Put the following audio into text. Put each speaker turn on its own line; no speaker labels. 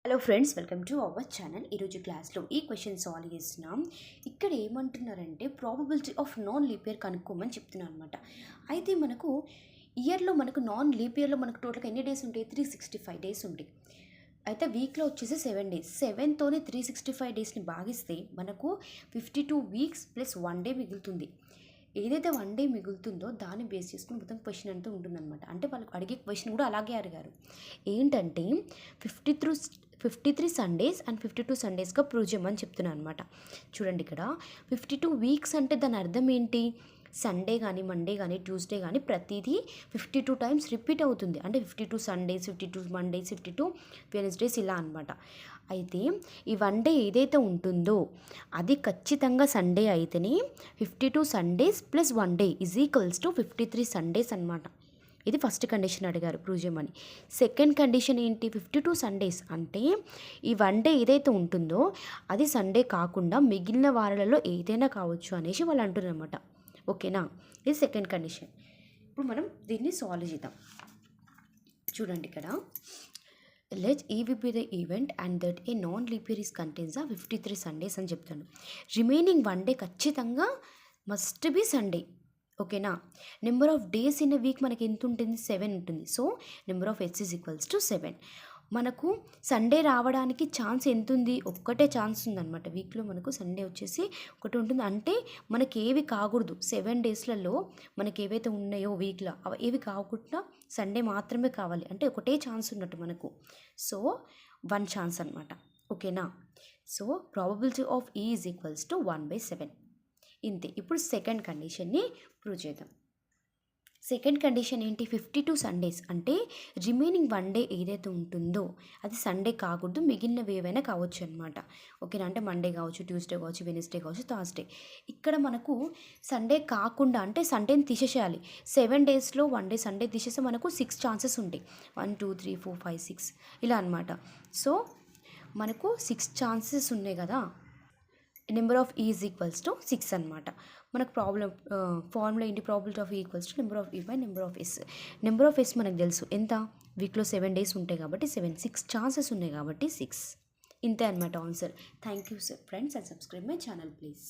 Hello friends, welcome to our channel. ఈరోజు క్లాస్లో ఈ క్వశ్చన్ సాల్వ్ చేస్తున్నాం. ఇక్కడ ఏమంటున్నారంటే probability of non leap year కనుక్కోమని చెప్తున్నారు అనమాట. అయితే మనకు ఇయర్లో నాన్ లీప్ ఇయర్లో టోటల్గా ఎన్ని డేస్ ఉంటాయి? 365 డేస్ ఉంటాయి. అయితే వీక్లో వచ్చేసి 7 డేస్. 7తోనే 365 డేస్ని భాగిస్తే మనకు 52 వీక్స్ ప్లస్ 1 డే మిగులుతుంది. ఏదైతే 1 డే మిగులుతుందో దాన్ని బేస్ చేసుకుని మొత్తం క్వశ్చన్ అంతా ఉంటుందన్నమాట. అంటే వాళ్ళకి అడిగే క్వశ్చన్ కూడా అలాగే అడిగారు. ఏంటంటే 53 సండేస్ అండ్ 52 సండేస్గా ప్రూవ్ చేయమని చెప్తున్నాను అనమాట. చూడండి, ఇక్కడ 52 వీక్స్ అంటే దాని అర్థం ఏంటి? సండే కానీ మండే కానీ ట్యూస్డే కానీ ప్రతిదీ 52 టైమ్స్ రిపీట్ అవుతుంది. అంటే 52 సండేస్, 52 మండేస్, 52 వెనస్డేస్ ఇలా అనమాట. అయితే ఈ 1 డే ఏదైతే ఉంటుందో అది ఖచ్చితంగా సండే అయితేనే 52 Sundays plus 1 day is equals to 53 Sundays అనమాట. ఇది ఫస్ట్ కండిషన్ అడిగారు ప్రూవ్ చేయమని. సెకండ్ కండిషన్ ఏంటి? 52 సండేస్ అంటే ఈ 1 డే ఏదైతే ఉంటుందో అది సండే కాకుండా మిగిలిన వారాలలో ఏదైనా కావచ్చు అనేసి వాళ్ళు అంటున్నారన్నమాట. ఓకేనా? ఇది సెకండ్ కండిషన్. ఇప్పుడు మనం దీన్ని సాల్వ్ చేద్దాం. చూడండి, ఇక్కడ let E will be the event and that a non leap year is contains 53 Sundays అని చెప్తాను. రిమైనింగ్ 1 డే ఖచ్చితంగా మస్ట్ బి సండే. ఓకేనా? Number of days in a week మనకి ఎంత ఉంటుంది? 7 ఉంటుంది. So number of S is equals to 7. మనకు Sunday రావడానికి ఛాన్స్ ఎంత ఉంది? ఒక్కటే ఛాన్స్ ఉందన్నమాట. వీక్లో మనకు సండే వచ్చేసి ఒకటి ఉంటుంది. అంటే మనకి ఏవి కాకూడదు 7 డేస్లలో మనకి ఏవైతే ఉన్నాయో వీక్లో అవి ఏవి కాకుండా సండే మాత్రమే కావాలి. అంటే ఒకటే ఛాన్స్ ఉన్నట్టు మనకు. సో 1 ఛాన్స్ అనమాట. ఓకేనా? So probability of E is equals to 1/7. ఇంతే. ఇప్పుడు సెకండ్ కండిషన్ని ప్రూవ్ చేద్దాం. సెకండ్ కండిషన్ ఏంటి? 52 సండేస్ అంటే రిమైనింగ్ 1 డే ఏదైతే ఉంటుందో అది సండే కాకూడదు, మిగిలినవి ఏవైనా కావచ్చు అనమాట. ఓకేనా? అంటే మండే కావచ్చు, ట్యూస్డే కావచ్చు, వెనస్డే కావచ్చు, థర్స్డే. ఇక్కడ మనకు సండే కాకుండా అంటే సండేని తీసేసేయాలి. 7 డేస్లో 1 డే సండే తీసేస్తే మనకు 6 ఛాన్సెస్ ఉంటాయి. 1 2 3 4 5 6 ఇలా అనమాట. సో మనకు 6 ఛాన్సెస్ ఉన్నాయి కదా. Number of E is equals to 6 అనమాట. మనకు ఫార్ములా ఏంటి? Probability of E equals to number of E by number of S. Number of S మనకు తెలుసు ఎంత? వీక్లో 7 డేస్ ఉంటాయి కాబట్టి 6 ఛాన్సెస్ ఉన్నాయి కాబట్టి 6. ఇంతే అనమాట answer. Thank you friends, and subscribe my channel please.